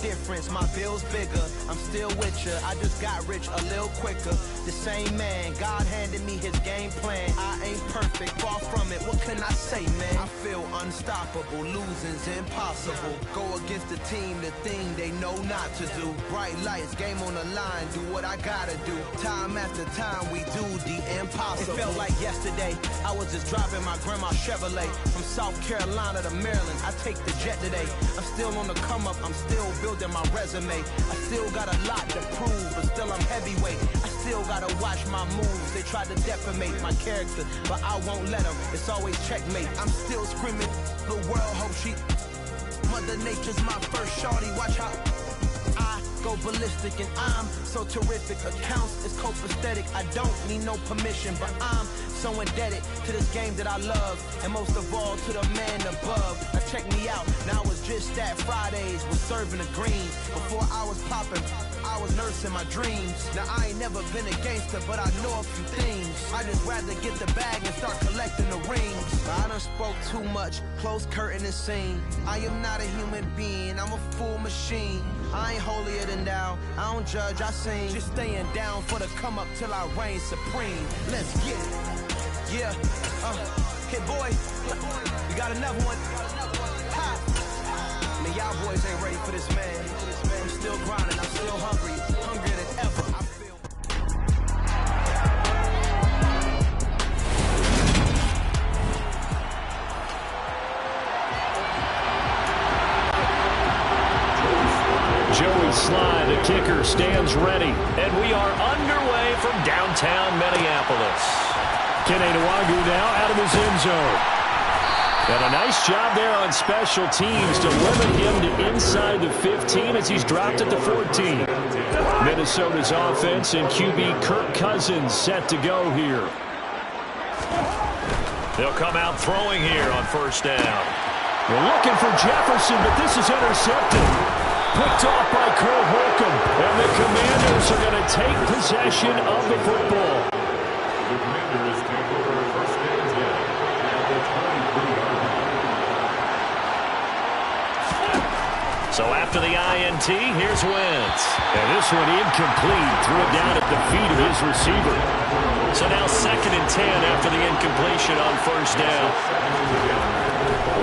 difference, my bill's bigger. I'm still with ya, I just got rich a little quicker. The same man, God handed me his game plan. I ain't perfect, far from it, what can I say, man? I feel unstoppable, losing's impossible. Go against the team, the thing they know not to do. Bright lights, game on the line, do what I gotta do. Time after time, we do the impossible. It felt like yesterday, I was just driving my grandma's Chevrolet. From South Carolina to Maryland, I take the jet today. I'm still on the come up, I'm still building my resume. I still got a lot to prove, but still I'm heavyweight. I still gotta watch my moves. They try to defamate my character, but I won't let them. It's always checkmate. I'm still screaming, the world hope she. Mother Nature's my first shorty, watch how I go ballistic, and I'm so terrific. Accounts is copacetic. I don't need no permission, but I'm so indebted to this game that I love, and most of all to the man above. Now check me out, now it's just that Fridays was serving the greens. Before I was popping, I was nursing my dreams. Now I ain't never been a gangster, but I know a few things. I just rather get the bag and start collecting the rings. I done spoke too much, close curtain and scene. I am not a human being, I'm a full machine. I ain't holier than thou, I don't judge, I sing. Just staying down for the come up till I reign supreme. Let's get it. Yeah, hit boy, we got another one. Ha! Man, y'all boys ain't ready for this, man. I'm still grinding, I'm still hungry, hungrier than ever. I feel. Joey Sly, the kicker, stands ready. And we are underway from downtown Minneapolis. Kene Nwangwu now out of his end zone. And a nice job there on special teams to limit him to inside the 15 as he's dropped at the 14. Minnesota's offense and QB Kirk Cousins set to go here. They'll come out throwing here on first down. We're looking for Jefferson, but this is intercepted. Picked off by Cole Holcomb. And the Commanders are going to take possession of the football. So after the INT, here's Wentz. And this one incomplete. Threw it down at the feet of his receiver. So now 2nd and 10 after the incompletion on first down.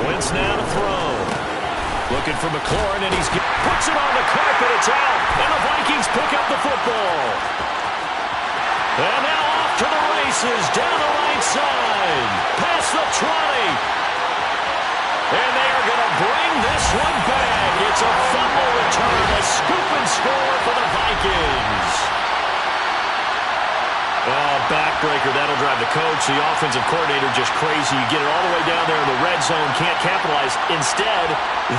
Wentz now to throw. Looking for McLaurin, and he's puts it on the carpet. It's out. And the Vikings pick up the football. And now off to the races down the right side. Past the 20. And they are going to bring this one back. It's a fumble return, a scoop and score for the Vikings. Oh, backbreaker. That'll drive the coach, the offensive coordinator, just crazy. You get it all the way down there in the red zone, can't capitalize. Instead,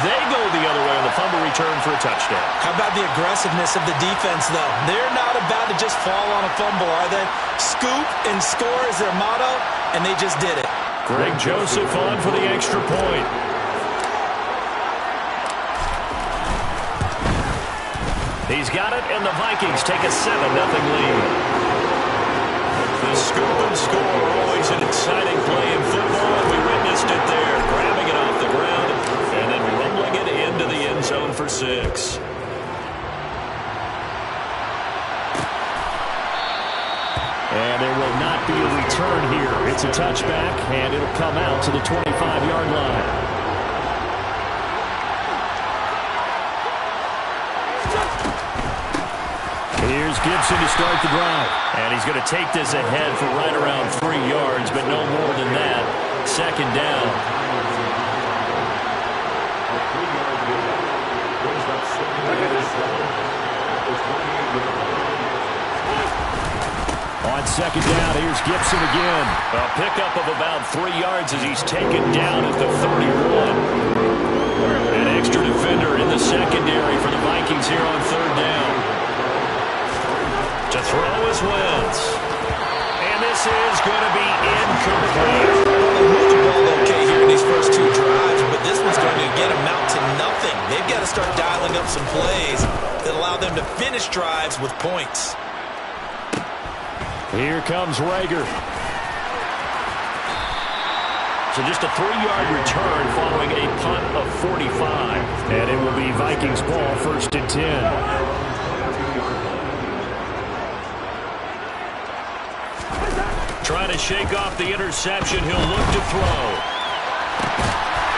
they go the other way on the fumble return for a touchdown. How about the aggressiveness of the defense, though? They're not about to just fall on a fumble, are they? Scoop and score is their motto, and they just did it. Greg Joseph on for the extra point. He's got it, and the Vikings take a 7-0 lead. The scoop and score, always an exciting play in football. We witnessed it there, grabbing it off the ground and then rumbling it into the end zone for 6. And there will not be a return here. It's a touchback, and it'll come out to the 25-yard line. Here's Gibson to start the drive. And he's going to take this ahead for right around 3 yards, but no more than that. 2nd down. On 2nd down, here's Gibson again. A pickup of about 3 yards as he's taken down at the 31. An extra defender in the secondary for the Vikings here on 3rd down. To throw is Wentz. And this is going to be incomplete. They moved the ball okay here in these first 2 drives, but this one's going to get them out to nothing. They've got to start dialing up some plays that allow them to finish drives with points. Here comes Rager. So just a 3-yard return following a punt of 45. And it will be Vikings ball, 1st and 10. Trying to shake off the interception. He'll look to throw.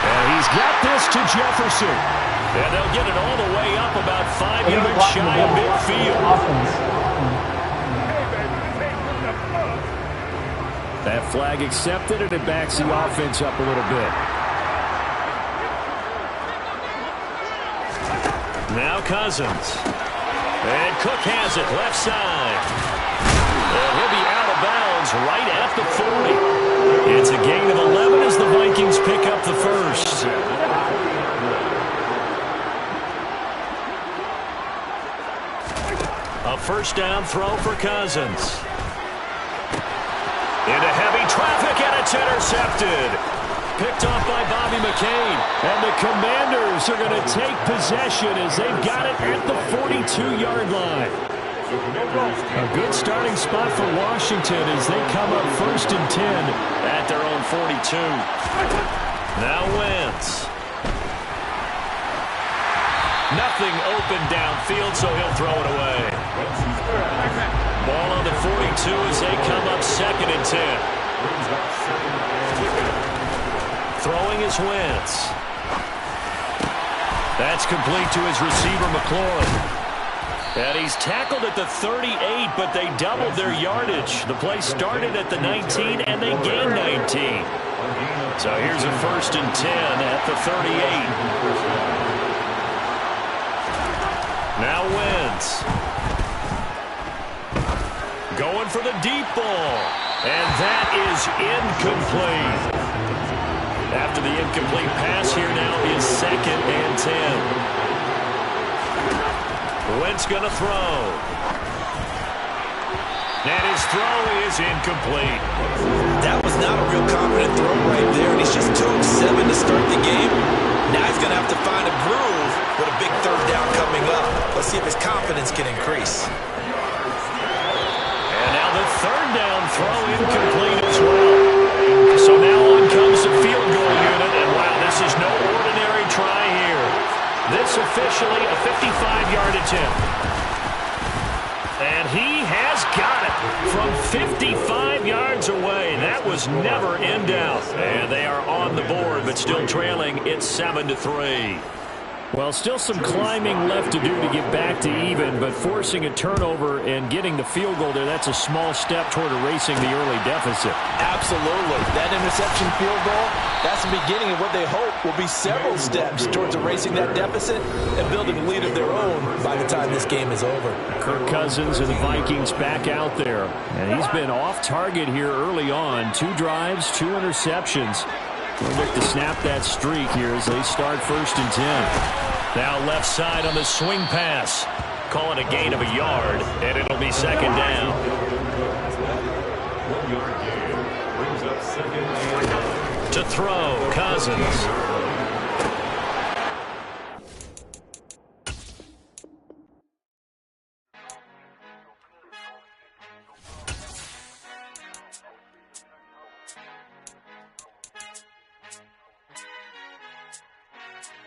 And he's got this to Jefferson. And they'll get it all the way up about 5 yards shy of midfield. That flag accepted, and it backs the offense up a little bit. Now Cousins. And Cook has it left side. And he'll be out of bounds right at the 40. It's a gain of 11 as the Vikings pick up the first. A first down throw for Cousins. Into heavy traffic, and it's intercepted. Picked off by Bobby McCain. And the Commanders are going to take possession as they've got it at the 42-yard line. A good starting spot for Washington as they come up 1st and 10 at their own 42. Now Wentz. Nothing open downfield, so he'll throw it away. Ball on the 42 as they come up 2nd and 10. Throwing is Wentz. That's complete to his receiver, McLaurin. And he's tackled at the 38, but they doubled their yardage. The play started at the 19, and they gained 19. So here's a 1st and 10 at the 38. Now Wentz. Going for the deep ball. And that is incomplete. After the incomplete pass, here now is 2nd and 10. Wentz going to throw. And his throw is incomplete. That was not a real confident throw right there, and he's just 2 of 7 to start the game. Now he's going to have to find a groove with a big 3rd down coming up. Let's see if his confidence can increase. And now the 3rd down throw incomplete as well. So now on comes the field goal unit, and wow, this is no ordinary try here. This officially a 55-yard attempt. And he has got it from 55 yards away. That was never in doubt. And they are on the board, but still trailing. It's 7-3. Well, still some climbing left to do to get back to even, but forcing a turnover and getting the field goal there, that's a small step toward erasing the early deficit. Absolutely. That interception field goal, that's the beginning of what they hope will be several steps towards erasing that deficit and building a lead of their own by the time this game is over. Kirk Cousins and the Vikings back out there, and he's been off target here early on. 2 drives, 2 interceptions. They'll look to snap that streak here as they start 1st and 10. Now left side on the swing pass. Call it a gain of a yard, and it'll be 2nd down. To throw, Cousins.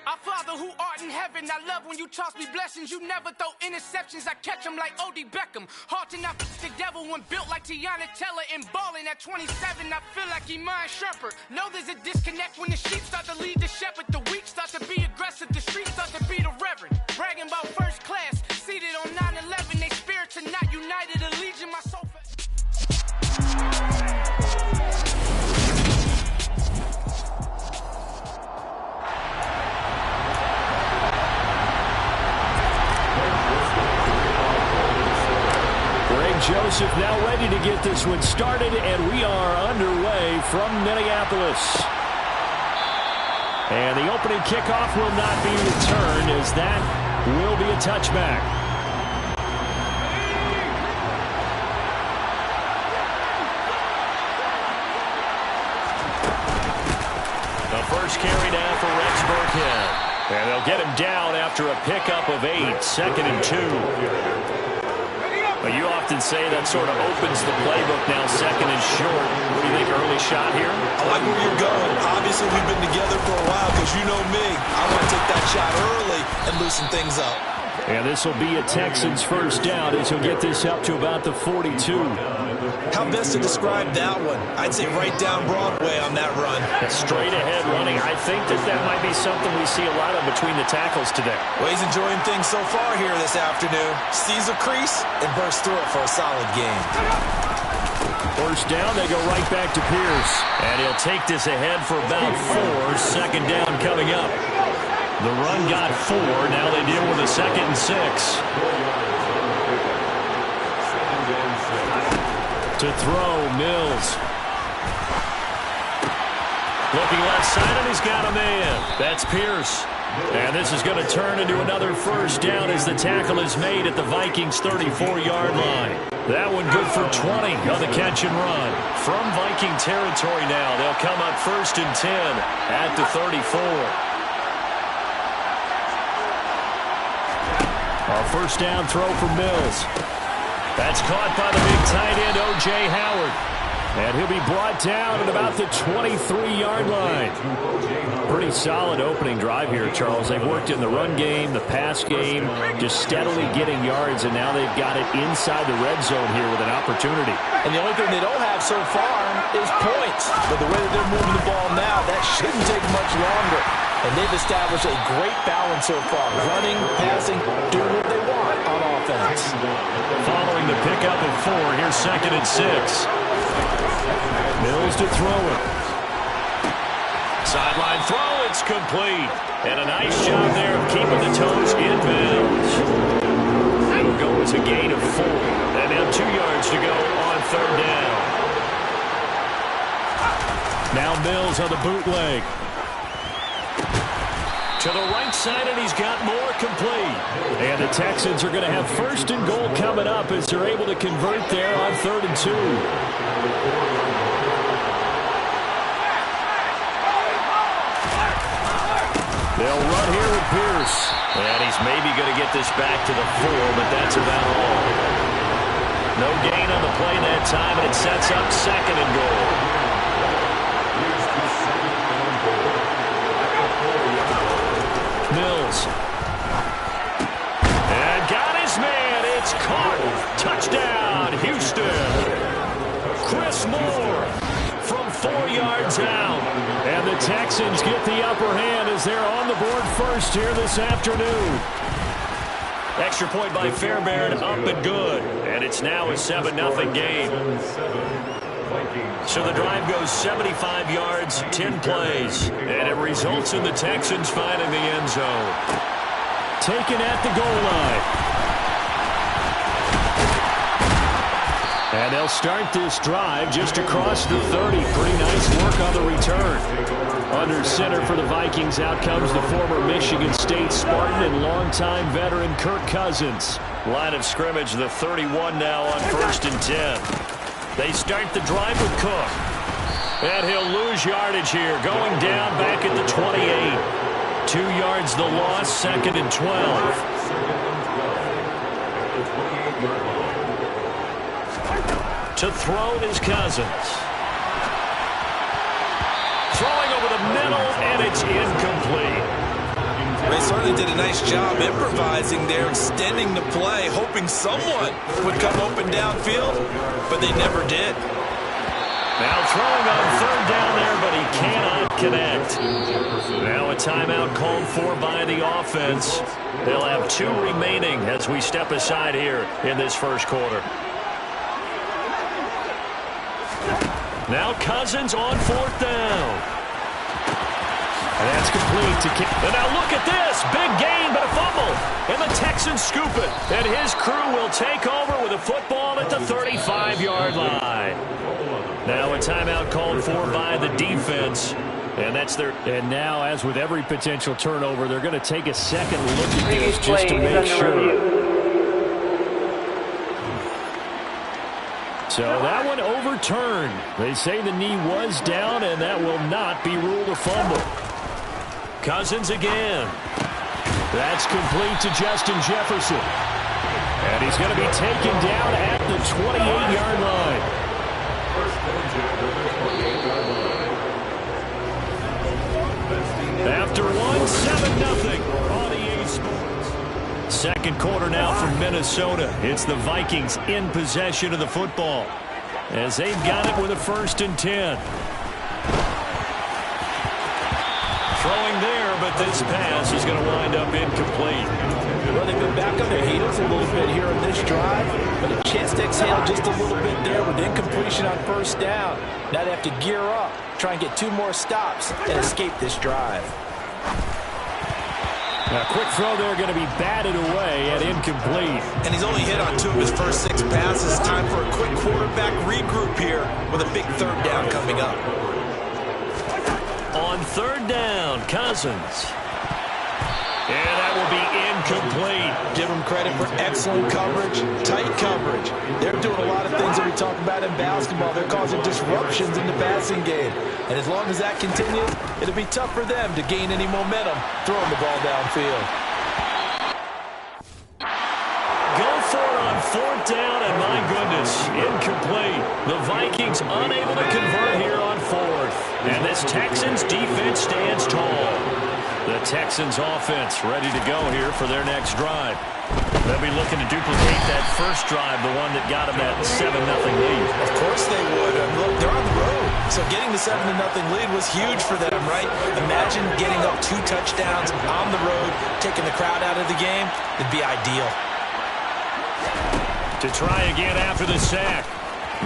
Our Father who art in heaven, I love when you toss me blessings. You never throw interceptions, I catch them like O.D. Beckham. Halting out the devil when built like Tiana Teller. And balling at 27, I feel like Iman Shumpert. Know there's a disconnect when the sheep start to lead the shepherd. The weak start to be aggressive, the streets start to be the reverend. Bragging about first class, seated on 9/11. They spirits are not united, a legion, my soul. Joseph now ready to get this one started, and we are underway from Minneapolis. And the opening kickoff will not be returned, as that will be a touchback. The first carry down for Rex Burkhead. And they'll get him down after a pickup of 8, 2nd and 2. But you often say that sort of opens the playbook now, second and short. What do you think, early shot here? I like where you're going. Obviously, we've been together for a while because you know me. I want to take that shot early and loosen things up. And this will be a Texans first down as he'll get this up to about the 42. How best to describe that one? I'd say right down Broadway on that run. Straight ahead running. I think that might be something we see a lot of between the tackles today. Well, he's enjoying things so far here this afternoon. Sees a crease and bursts through it for a solid gain. First down, they go right back to Pierce. And he'll take this ahead for about 4. Second down coming up. The run got 4. Now they deal with a 2nd and 6. To throw, Mills. Looking left side, and he's got a man. That's Pierce. And this is going to turn into another first down as the tackle is made at the Vikings' 34-yard line. That one good for 20 on the catch and run. From Viking territory now, they'll come up 1st and 10 at the 34. A first down throw for Mills. That's caught by the big tight end, O.J. Howard. And he'll be brought down at about the 23-yard line. Pretty solid opening drive here, Charles. They've worked in the run game, the pass game, just steadily getting yards, and now they've got it inside the red zone here with an opportunity. And the only thing they don't have so far is points. But the way that they're moving the ball now, that shouldn't take much longer. And they've established a great balance so far. Running, passing, doing what they want on offense. Following the pickup of 4, here's 2nd and 6. Mills to throw it. Sideline throw, it's complete. And a nice job there of keeping the toes in bounds. It'll go as a gain of 4. And now 2 yards to go on 3rd down. Now Mills on the bootleg. To the right side, and he's got more complete. And the Texans are going to have 1st and goal coming up as they're able to convert there on 3rd and 2. They'll run here with Pierce. And he's maybe going to get this back to the 4, but that's about all. No gain on the play that time, and it sets up 2nd and goal. Mills. And got his man. It's caught. Touchdown, Houston. Chris Moore from 4 yards out. And the Texans get the upper hand as they're on the board first here this afternoon. Extra point by Fairbairn, up and good. And it's now a 7-0 game. So the drive goes 75 yards, 10 plays, and it results in the Texans finding the end zone. Taken at the goal line. And they'll start this drive just across the 30. Pretty nice work on the return. Under center for the Vikings, out comes the former Michigan State Spartan and longtime veteran Kirk Cousins. Line of scrimmage, the 31 now on 1st and 10. They start the drive with Cook. And he'll lose yardage here, going down back at the 28. 2 yards the loss, 2nd and 12. To throw is Cousins. Throwing over the middle, and it's incomplete. They certainly did a nice job improvising there, extending the play, hoping someone would come open downfield, but they never did. Now throwing on 3rd down there, but he cannot connect. Now a timeout called for by the offense. They'll have 2 remaining as we step aside here in this first quarter. Now Cousins on 4th down. And that's complete to kick. And now look at this. Big gain, but a fumble. And the Texans scoop it. And his crew will take over with a football at the 35-yard line. Now a timeout called for by the defense. And that's their. And now, as with every potential turnover, they're going to take a second look at this just to make sure. So that one overturned. They say the knee was down, and that will not be ruled a fumble. Cousins again. That's complete to Justin Jefferson. And he's going to be taken down at the 28-yard line. After one, 7-0 on EA Sports. Second quarter now from Minnesota. It's the Vikings in possession of the football as they've got it with a 1st and 10. Throwing there, but this pass is going to wind up incomplete. Well, they've been back on their heels a little bit here on this drive, but a chance to exhale just a little bit there with incompletion on 1st down. Now they have to gear up, try and get 2 more stops, and escape this drive. A quick throw there going to be batted away and incomplete. And he's only hit on 2 of his first 6 passes. Time for a quick quarterback regroup here with a big 3rd down coming up. On 3rd down, Cousins. And that will be incomplete. Give them credit for excellent coverage, tight coverage. They're doing a lot of things that we talk about in basketball. They're causing disruptions in the passing game. And as long as that continues, it'll be tough for them to gain any momentum throwing the ball downfield. Go for it on 4th down, and my goodness, incomplete. The Vikings unable to convert here on 4th. And this Texans defense stands tall. The Texans offense ready to go here for their next drive. They'll be looking to duplicate that first drive, the one that got them that 7-0 lead. Of course they would. Look, they're on the road. So getting the 7-0 lead was huge for them, right? Imagine getting up 2 touchdowns on the road, taking the crowd out of the game. It'd be ideal. To try again after the sack.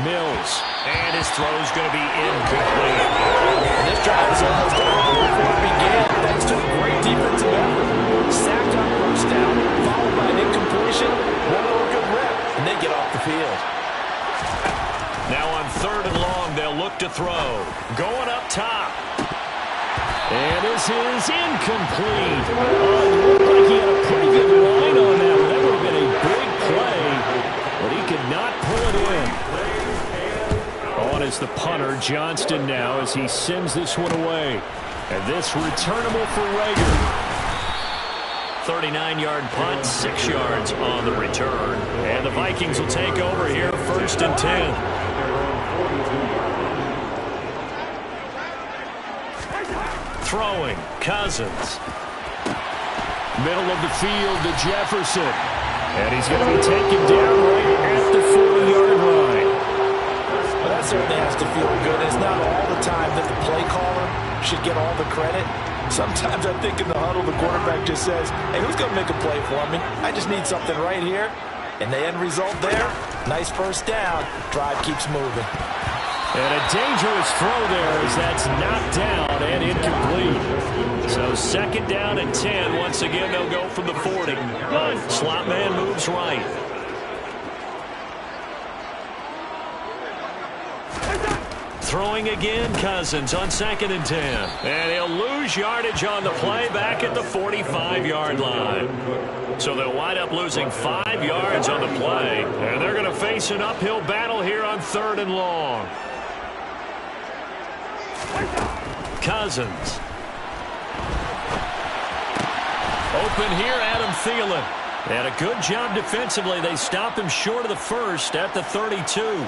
Mills. And his throw's going to be incomplete. This drive is almost over before it began, thanks to a great defensive effort. Sacked on 1st down, followed by an incompletion, one more good rep, and they get off the field. Now on 3rd and long, they'll look to throw. Going up top. And this is incomplete. Looked like he had a pretty good line on that. That would have been a big play, but he could not pull it in. On is the punter, Johnston now, as he sends this one away. And this returnable for Rager. 39-yard punt, 6 yards on the return. And the Vikings will take over here, 1st and 10. Throwing, Cousins. Middle of the field to Jefferson. And he's going to be taken down right at the 40-yard line. Well, that certainly has to feel good. It's not all the time that the play caller should get all the credit. Sometimes I think in the huddle, the quarterback just says, hey, who's going to make a play for me? I just need something right here. And the end result there, nice 1st down. Drive keeps moving. And a dangerous throw there as that's knocked down and incomplete. So 2nd down and 10. Once again, they'll go from the 40. Slot man moves right. Throwing again, Cousins on 2nd and 10. And he'll lose yardage on the play back at the 45-yard line. So they'll wind up losing 5 yards on the play. And they're going to face an uphill battle here on 3rd and long. Cousins. Open here, Adam Thielen. And a good job defensively. They stop him short of the 1st at the 32.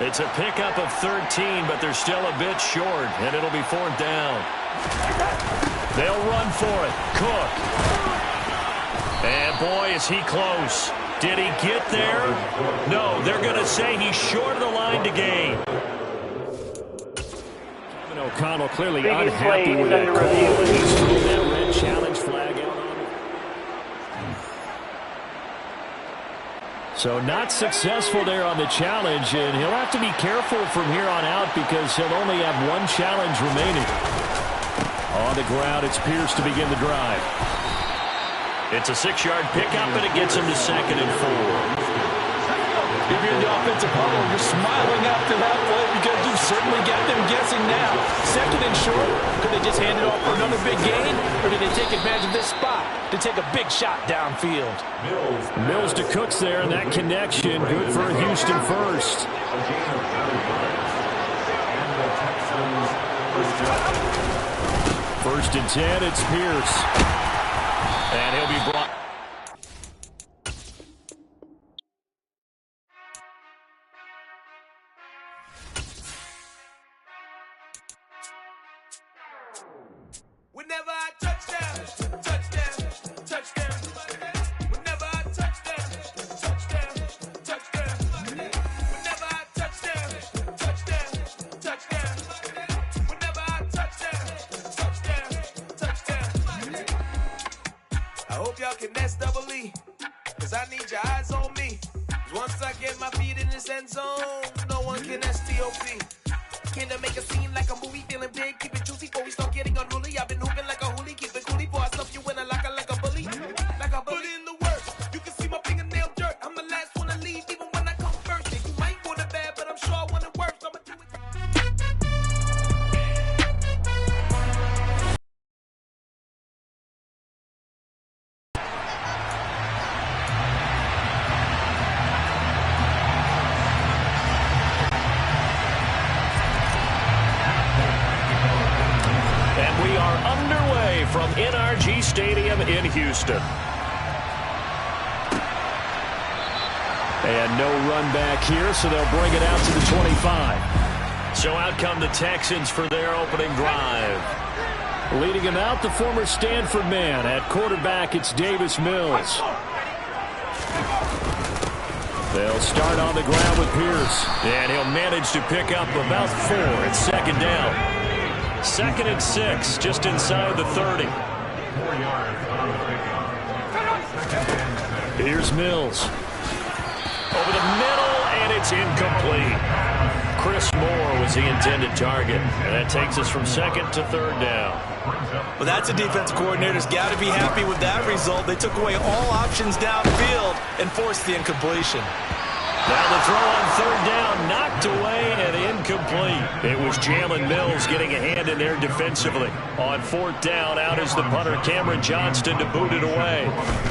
It's a pickup of 13, but they're still a bit short, and it'll be 4th down. They'll run for it. Cook. And boy, is he close. Did he get there? No, they're going to say he's short of the line to gain. O'Connell clearly unhappy with that call. He's thrown that red challenge flag out on him. So not successful there on the challenge, and he'll have to be careful from here on out because he'll only have 1 challenge remaining. On the ground, it's Pierce to begin the drive. It's a 6-yard pickup, and it gets him to 2nd and 4. If you're in the offensive huddle, you're smiling after that play because you certainly got them guessing now. 2nd and short, could they just hand it off for another big gain, or did they take advantage of this spot to take a big shot downfield? Mills to Cooks there, and that connection good for a Houston first. 1st and 10, it's Pierce. And he'll be brought. hope y'all can nest double E. Cause I need your eyes on me. Once I get my feet in this end zone, no one can STOP. Can I make a scene like a movie, feeling big, keep it juicy before we start getting unruly. I've been hooping like a hoolie, keep it coolie before I stuff you in a locker like a bully. Like a bully. Put in the work, you can see my fingernail dirt. I'm the last one to leave, even when I come first. Yeah, you might want it bad, but I'm sure I want it worse. I'ma do it. From NRG Stadium in Houston. And no run back here, so they'll bring it out to the 25. So out come the Texans for their opening drive. Leading him out, the former Stanford man. At quarterback, it's Davis Mills. They'll start on the ground with Pierce. And he'll manage to pick up about 4 at second down. 2nd and 6, just inside the 30. Here's Mills. Over the middle, and it's incomplete. Chris Moore was the intended target. And that takes us from 2nd to 3rd down. Well, that's a defensive coordinator's got to be happy with that result. They took away all options downfield and forced the incompletion. Now the throw on 3rd down, knocked away and incomplete. It was Jalen Mills getting a hand in there defensively. On 4th down, out is the punter, Cameron Johnston, to boot it away.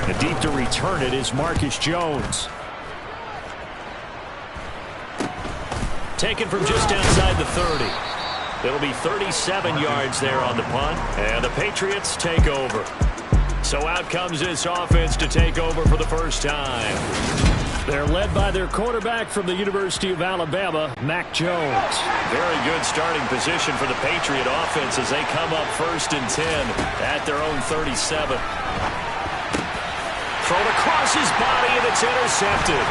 And deep to return it is Marcus Jones. Taken from just outside the 30. It'll be 37 yards there on the punt, and the Patriots take over. So out comes this offense to take over for the first time. They're led by their quarterback from the University of Alabama, Mac Jones. Very good starting position for the Patriot offense as they come up 1st and 10 at their own 37. Thrown across his body, and it's intercepted.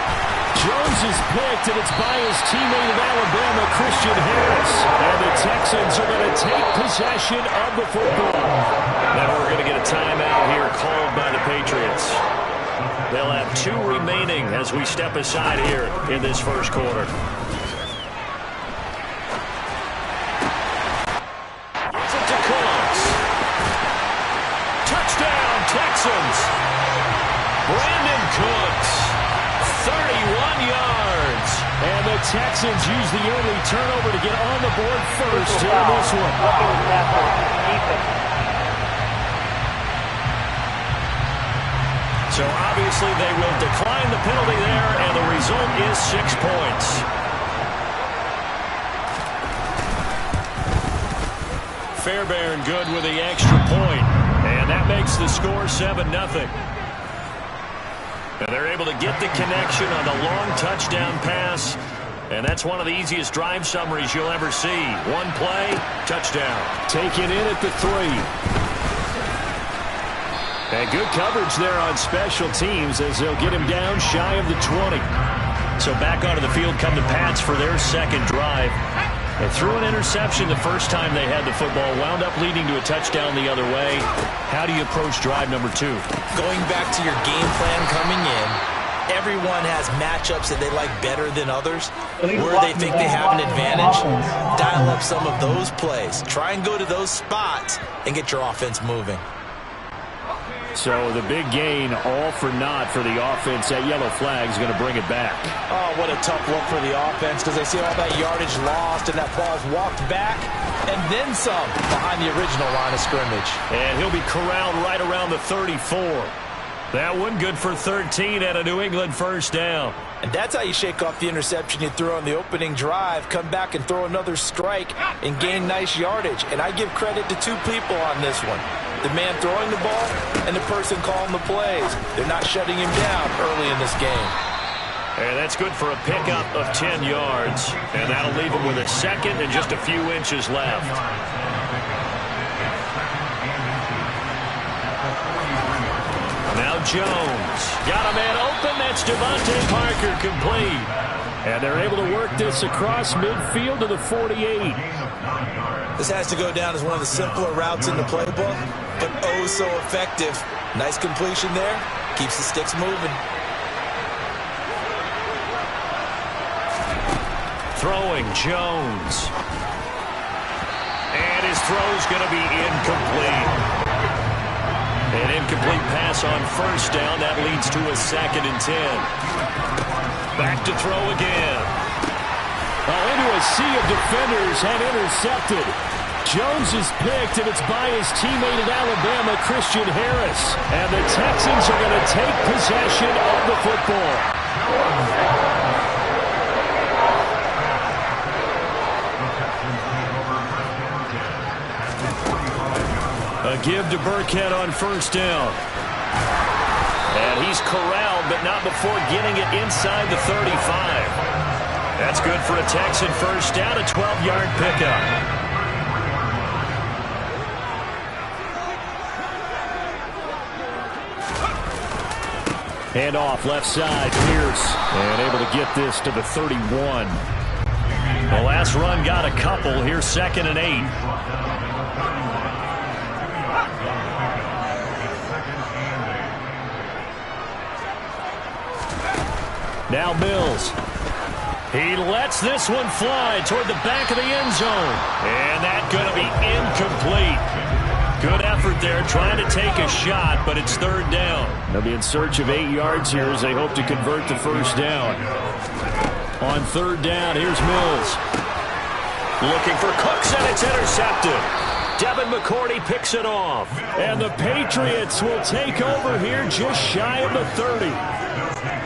Jones is picked, and it's by his teammate of Alabama, Christian Harris. And the Texans are going to take possession of the football. Now we're going to get a timeout here called by the Patriots. They'll have 2 remaining as we step aside here in this first quarter. Gets it to Cooks. Touchdown, Texans. Brandon Cooks, 31 yards. And the Texans use the early turnover to get on the board first here in this one. So obviously they will decline the penalty there, and the result is 6 points. Fairbairn good with the extra point, and that makes the score 7-0. And they're able to get the connection on the long touchdown pass, and that's one of the easiest drive summaries you'll ever see. 1 play, touchdown. Taken in at the 3. And good coverage there on special teams as they'll get him down shy of the 20. So back onto the field come the Pats for their second drive. They threw an interception the first time they had the football, wound up leading to a touchdown the other way. How do you approach drive number 2? Going back to your game plan coming in, everyone has matchups that they like better than others, where they think they have an advantage. Dial up some of those plays. Try and go to those spots and get your offense moving. So the big gain, all for naught for the offense. That yellow flag is going to bring it back. Oh, what a tough look for the offense, because they see all that yardage lost and that ball's walked back and then some behind the original line of scrimmage. And he'll be corralled right around the 34. That one good for 13 and a New England first down. And that's how you shake off the interception you threw on the opening drive, come back and throw another strike and gain nice yardage. And I give credit to 2 people on this one. The man throwing the ball and the person calling the plays. They're not shutting him down early in this game. And that's good for a pickup of 10 yards. And that'll leave him with a second and just a few inches left. Now Jones. Got a man open. That's Devontae Parker complete. And they're able to work this across midfield to the 48. This has to go down as one of the simpler routes in the playbook. but oh so effective. Nice completion there. Keeps the sticks moving. Throwing Jones. And his throw's going to be incomplete. An incomplete pass on first down. That leads to a 2nd and 10. Back to throw again. Into a sea of defenders and intercepted. Jones is picked, and it's by his teammate at Alabama, Christian Harris. And the Texans are going to take possession of the football. A give to Burkhead on first down. And he's corralled, but not before getting it inside the 35. That's good for a Texan first down, a 12-yard pickup. Hand off left side, Pierce. And able to get this to the 31. The last run got a couple. Here's 2nd and 8. Now Mills. He lets this one fly toward the back of the end zone. And that's going to be incomplete. Good effort there trying to take a shot, but it's 3rd down. They'll be in search of 8 yards here as they hope to convert the first down. On 3rd down, here's Mills. Looking for Cooks, and it's intercepted. Devin McCourty picks it off. And the Patriots will take over here just shy of the 30.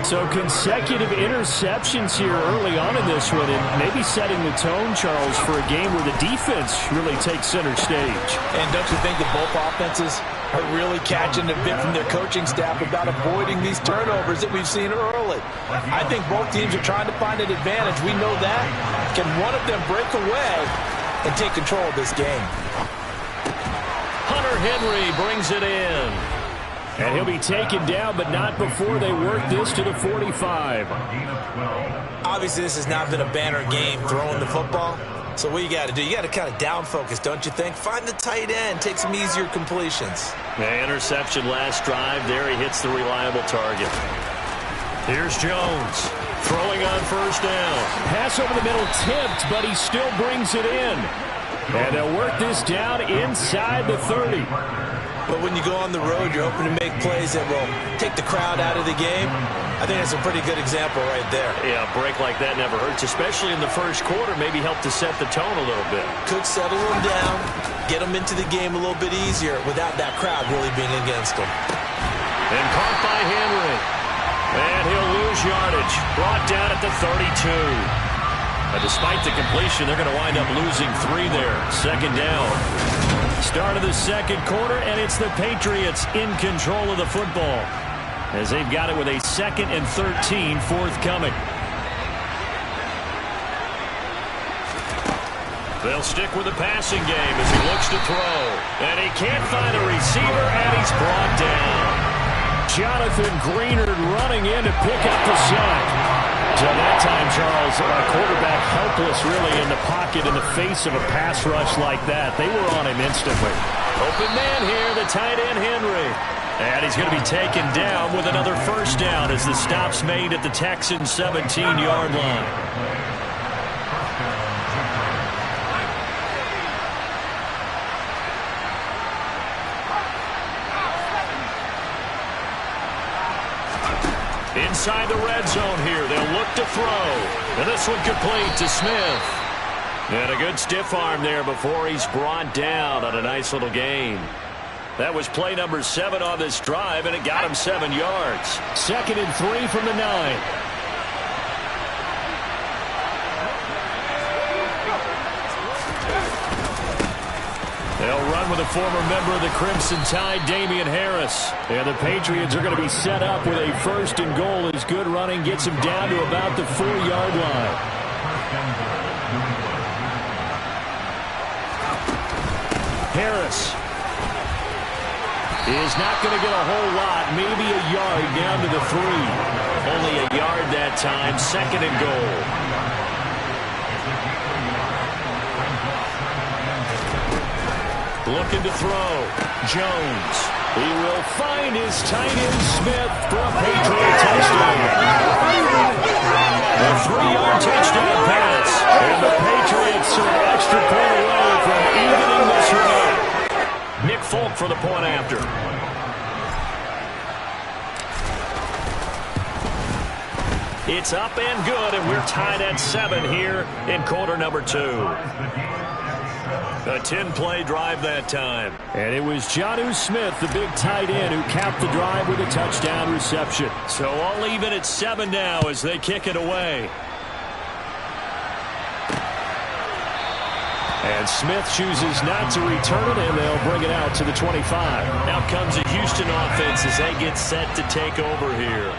So consecutive interceptions here early on in this one, and maybe setting the tone, Charles, for a game where the defense really takes center stage. And don't you think that both offenses are really catching a bit from their coaching staff about avoiding these turnovers that we've seen early? I think both teams are trying to find an advantage. We know that. Can one of them break away and take control of this game? Hunter Henry brings it in. And he'll be taken down, but not before they work this to the 45. Obviously, this has not been a banner game throwing the football. So what you got to do, you got to kind of down focus, don't you think? Find the tight end, take some easier completions. The interception last drive. There he hits the reliable target. Here's Jones throwing on first down. Pass over the middle tipped, but he still brings it in. And they'll work this down inside the 30. But when you go on the road, you're hoping to make plays that will take the crowd out of the game. I think that's a pretty good example right there. Yeah, a break like that never hurts, especially in the first quarter. Maybe help to set the tone a little bit. Could settle them down, get them into the game a little bit easier without that crowd really being against them. And caught by Henry. And he'll lose yardage. Brought down at the 32. But despite the completion, they're going to wind up losing 3 there. 2nd down. Start of the second quarter, and it's the Patriots in control of the football as they've got it with a 2nd and 13 forthcoming. They'll stick with the passing game as he looks to throw. And he can't find a receiver, and he's brought down. Jonathan Greenard running in to pick up the sack. So that time, Charles, a quarterback helpless really in the pocket in the face of a pass rush like that. They were on him instantly. Open man here, the tight end Henry. And he's going to be taken down with another first down as the stop's made at the Texans' 17-yard line. Inside the red zone here, they'll look to throw. And this one complete to Smith. And a good stiff arm there before he's brought down on a nice little gain. That was play number 7 on this drive, and it got him 7 yards. 2nd and 3 from the 9. They'll run with a former member of the Crimson Tide, Damian Harris. And the Patriots are going to be set up with a 1st and goal as good running gets them down to about the 4-yard line. Harris is not going to get a whole lot, maybe a yard down to the 3. Only a yard that time, 2nd and goal. Looking to throw. Jones. He will find his tight end Smith for a Patriot touchdown. A 3-yard touchdown pass. And the Patriots are an extra point away from evening this run. Nick Folk for the point after. It's up and good, and we're tied at 7 here in quarter number 2. A 10-play drive that time. And it was Jonnu Smith, the big tight end, who capped the drive with a touchdown reception. So all even at 7 now as they kick it away. And Smith chooses not to return it, and they'll bring it out to the 25. Now comes the Houston offense as they get set to take over here.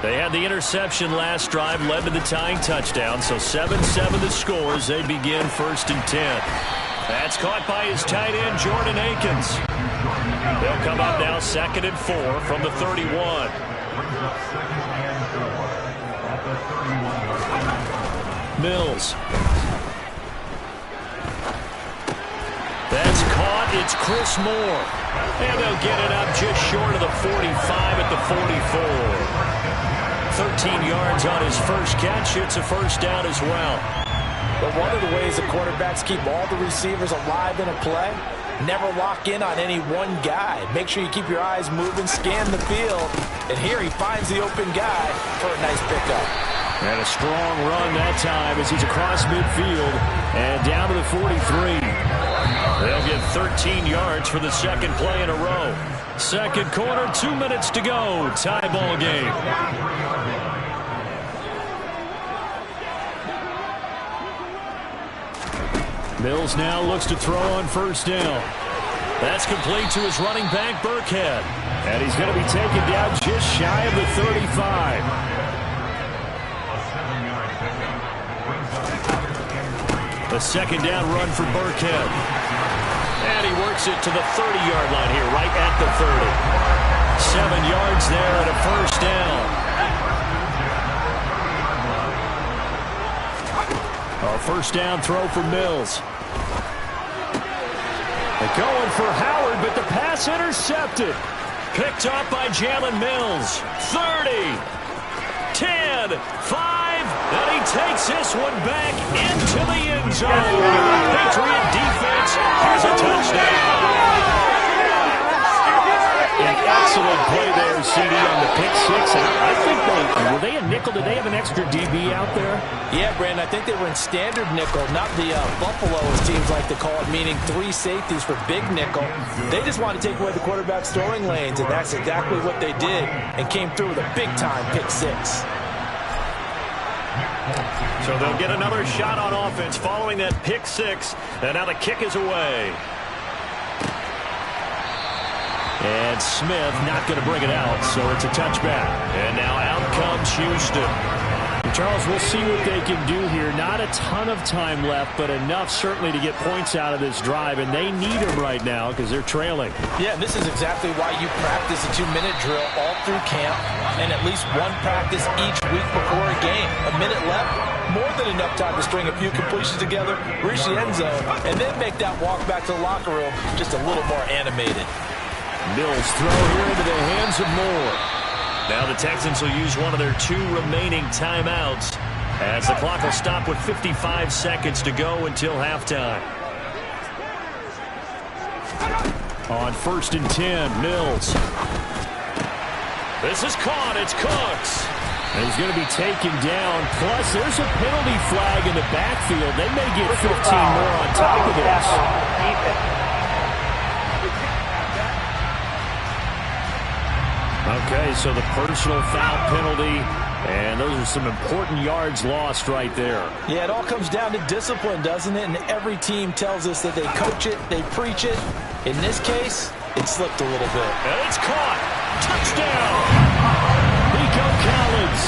They had the interception last drive, led to the tying touchdown, so 7-7 the score as they begin 1st and 10. That's caught by his tight end, Jordan Akins. They'll come up now 2nd and 4 from the 31. Mills. That's caught. It's Chris Moore. And they'll get it up just short of the 45 at the 44. 13 yards on his first catch. It's a first down as well. But one of the ways the quarterbacks keep all the receivers alive in a play, never lock in on any one guy. Make sure you keep your eyes moving, scan the field. And here he finds the open guy for a nice pickup. And a strong run that time as he's across midfield and down to the 43. They'll get 13 yards for the second play in a row. Second quarter, 2 minutes to go. Tie ball game. Mills now looks to throw on first down. That's complete to his running back, Burkhead. And he's going to be taken down just shy of the 35. The second down run for Burkhead. And he works it to the 30-yard line here, right at the 30. 7 yards there and a first down. Our first down throw for Mills. They're going for Howard, but the pass intercepted. Picked up by Jalen Mills. 30, 10, 5, and he takes this one back into the end zone. Patriot defense has a touchdown. An excellent play there, CD, on the pick six. And I think were they a nickel? Did they have an extra DB out there? Yeah, Brandon, I think they were in standard nickel, not the Buffalo, as teams like to call it, meaning 3 safeties for big nickel. They just wanted to take away the quarterback's throwing lanes, and that's exactly what they did, and came through with a big-time pick six. So they'll get another shot on offense following that pick six, and now the kick is away. And Smith not going to bring it out, so it's a touchback. And now out comes Houston. Charles, we'll see what they can do here. Not a ton of time left, but enough certainly to get points out of this drive, and they need them right now because they're trailing. Yeah, this is exactly why you practice a 2-minute drill all through camp and at least one practice each week before a game. A minute left, more than enough time to string a few completions together, reach the end zone, and then make that walk back to the locker room just a little more animated. Mills throw here into the hands of Moore. Now the Texans will use one of their 2 remaining timeouts as the clock will stop with 55 seconds to go until halftime. On 1st and 10, Mills. This is caught. It's Cooks. And he's going to be taken down. Plus, there's a penalty flag in the backfield. They may get 15 more on top of this. Okay, so the personal foul penalty, and those are some important yards lost right there. Yeah, it all comes down to discipline, doesn't it? And every team tells us that they coach it, they preach it. In this case, it slipped a little bit. And it's caught. Touchdown. Nico Collins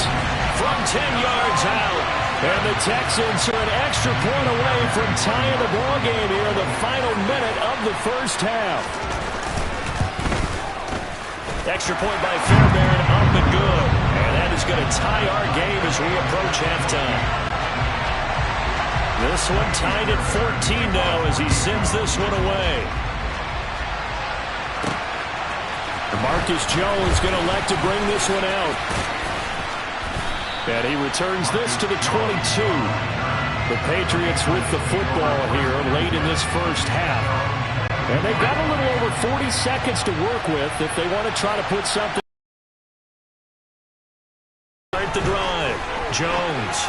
from 10 yards out. And the Texans are an extra point away from tying the ball game here in the final minute of the first half. Extra point by Fairbairn, up and good. And that is going to tie our game as we approach halftime. This one tied at 14 now as he sends this one away. Marcus Jones going to elect to bring this one out. And he returns this to the 22. The Patriots with the football here late in this first half. And they've got a little over 40 seconds to work with if they want to try to put something. Start the drive. Jones.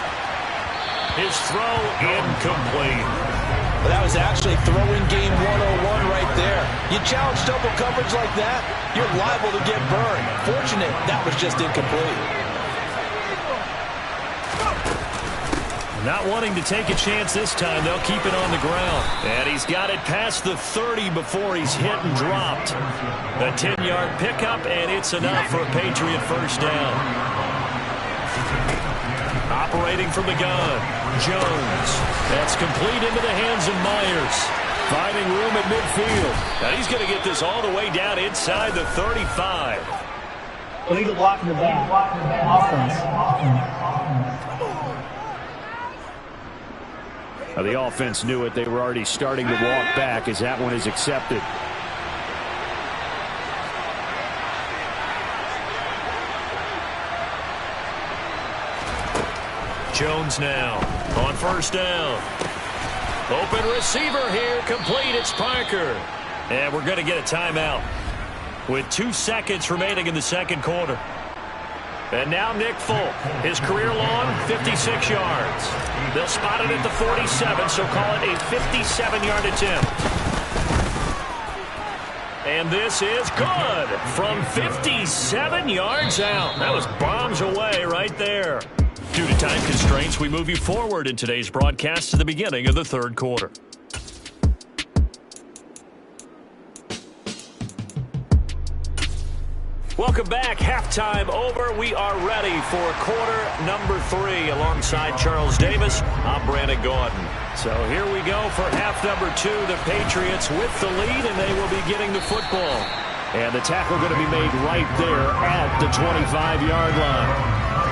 His throw incomplete. Well, that was actually throwing game 101 right there. You challenge double coverage like that, you're liable to get burned. Fortunate, that was just incomplete. Not wanting to take a chance this time, they'll keep it on the ground. And he's got it past the 30 before he's hit and dropped. A 10-yard pickup, and it's enough for a Patriot first down. Operating from the gun, Jones. That's complete into the hands of Myers. Finding room at midfield. Now he's going to get this all the way down inside the 35. Illegal block in the back. Offense. Now the offense knew it. They were already starting to walk back as that one is accepted. Jones now on first down. Open receiver here, complete. It's Parker. And we're going to get a timeout with 2 seconds remaining in the second quarter. And now Nick Folk, his career long, 56 yards. They'll spot it at the 47, so call it a 57-yard attempt. And this is good from 57 yards out. That was bombs away right there. Due to time constraints, we move you forward in today's broadcast to the beginning of the third quarter. Welcome back. Halftime over. We are ready for quarter number 3. Alongside Charles Davis, I'm Brandon Gaudin. So here we go for half number 2. The Patriots with the lead, and they will be getting the football. And the tackle going to be made right there at the 25-yard line.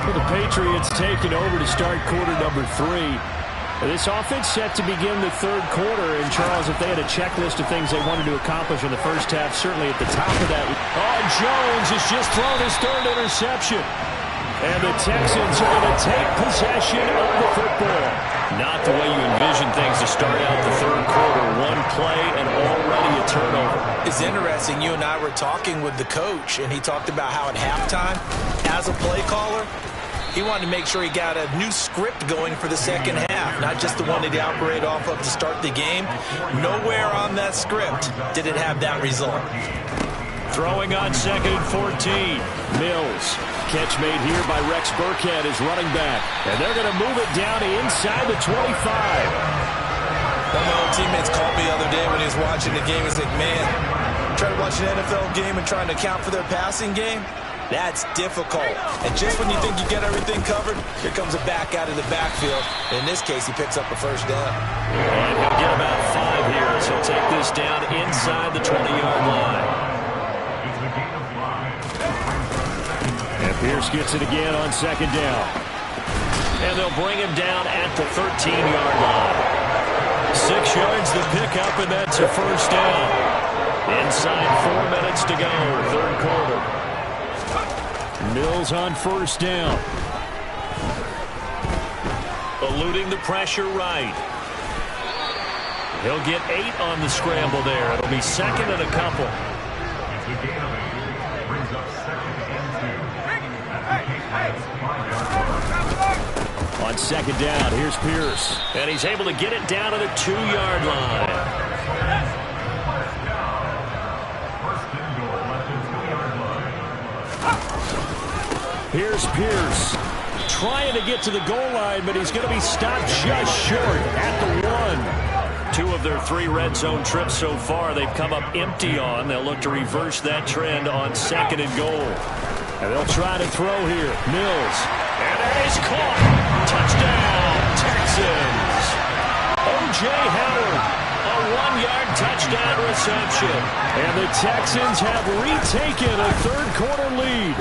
For the Patriots taking over to start quarter number 3. This offense set to begin the third quarter. And, Charles, if they had a checklist of things they wanted to accomplish in the first half, certainly at the top of that. Oh, Jones has just thrown his third interception. And the Texans are going to take possession of the football. Not the way you envision things to start out the third quarter. One play and already a turnover. It's interesting. You and I were talking with the coach, and he talked about how at halftime, as a play caller, he wanted to make sure he got a new script going for the second half, not just the one that he operated off of to start the game. Nowhere on that script did it have that result. Throwing on second and 14. Mills. Catch made here by Rex Burkhead, his running back. And they're going to move it down inside the 25. One of my old teammates called me the other day when he was watching the game. He's like, man, trying to watch an NFL game and trying to account for their passing game? That's difficult. And just when you think you get everything covered, here comes a back out of the backfield. In this case, he picks up a first down. And he'll get about 5 here, so he'll take this down inside the 20-yard line. And Pierce gets it again on second down. And they'll bring him down at the 13-yard line. 6 yards the pickup, and that's a first down. Inside 4 minutes to go, third quarter. Mills on first down. Eluding the pressure right. He'll get 8 on the scramble there. It'll be second and a couple. On second down, here's Pierce. And he's able to get it down to the 2-yard line. Here's Pierce trying to get to the goal line, but he's going to be stopped just short at the 1. 2 of their 3 red zone trips so far they've come up empty on. They'll look to reverse that trend on second and goal. And they'll try to throw here. Mills. And that is caught. Touchdown, Texans. O.J. Howard, a 1-yard touchdown reception. And the Texans have retaken a third quarter lead.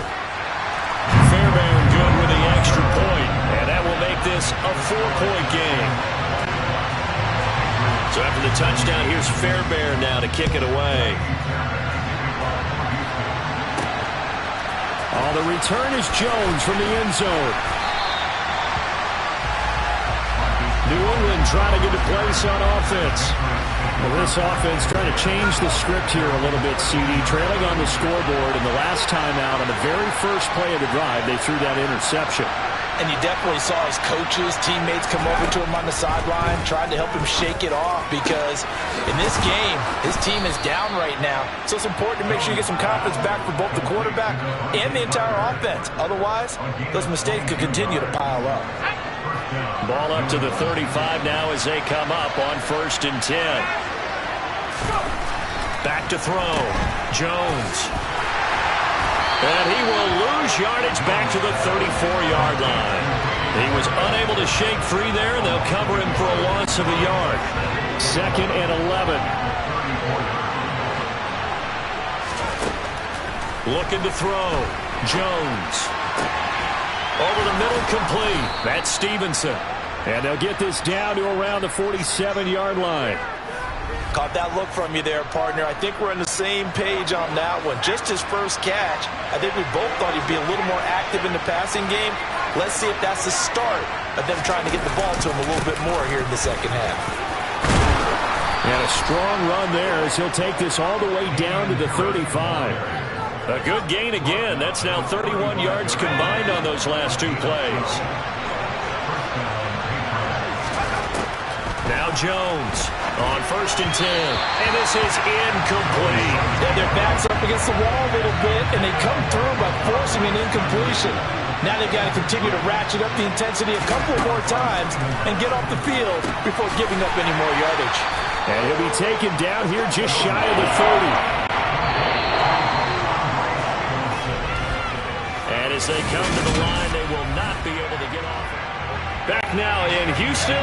Fairbairn good with the extra point, and that will make this a 4-point game. So after the touchdown, here's Fairbairn now to kick it away. On the return is Jones from the end zone. New England trying to get a place on offense. Well, this offense trying to change the script here a little bit, CD. Trailing on the scoreboard, and the last time out on the very first play of the drive, they threw that interception. And you definitely saw his coaches, teammates come over to him on the sideline, trying to help him shake it off, because in this game, his team is down right now. So it's important to make sure you get some confidence back for both the quarterback and the entire offense. Otherwise, those mistakes could continue to pile up. Ball up to the 35 now as they come up on 1st and 10. Back to throw. Jones. And he will lose yardage back to the 34-yard line. He was unable to shake free there, and they'll cover him for a loss of a yard. 2nd and 11. Looking to throw. Jones. Over the middle, complete. That's Stevenson. And they'll get this down to around the 47-yard line. Caught that look from you there, partner. I think we're on the same page on that one. Just his first catch. I think we both thought he'd be a little more active in the passing game. Let's see if that's the start of them trying to get the ball to him a little bit more here in the second half. And a strong run there as he'll take this all the way down to the 35. A good gain again. That's now 31 yards combined on those last 2 plays. Now Jones on 1st and 10. And this is incomplete. Yeah, their back's up against the wall a little bit, and they come through by forcing an incompletion. Now they've got to continue to ratchet up the intensity a couple more times and get off the field before giving up any more yardage. And he'll be taken down here just shy of the 30. And as they come to the line, they will not be able to get off. Back now in Houston.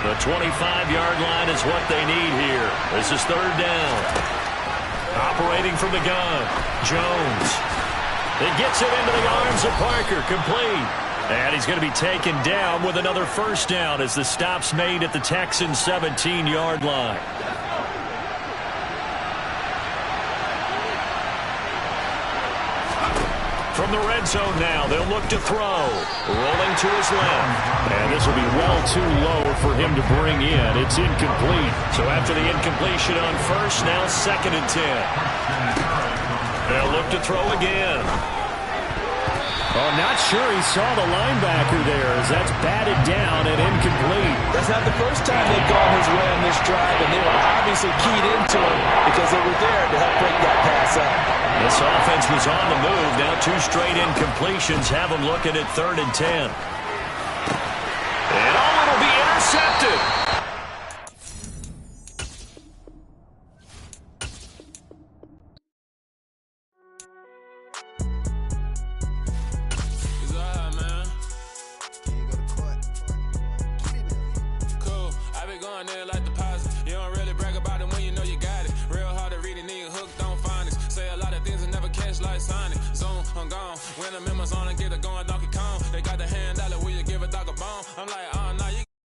The 25-yard line is what they need here. This is 3rd down. Operating from the gun. Jones. It gets it into the arms of Parker. Complete. And he's going to be taken down with another 1st down as the stop's made at the Texans' 17-yard line. From the red zone now, they'll look to throw. Rolling to his left. And this will be well too low for him to bring in. It's incomplete. So after the incompletion on 1st, now 2nd and 10. They'll look to throw again. Oh, not sure he saw the linebacker there as that's batted down and incomplete. That's not the first time they've gone his way on this drive, and they were obviously keyed into him because they were there to help break that pass up. This offense was on the move. Now 2 straight incompletions have them looking at 3rd and 10. And it'll be intercepted. Cool. I been going there like deposit. You don't really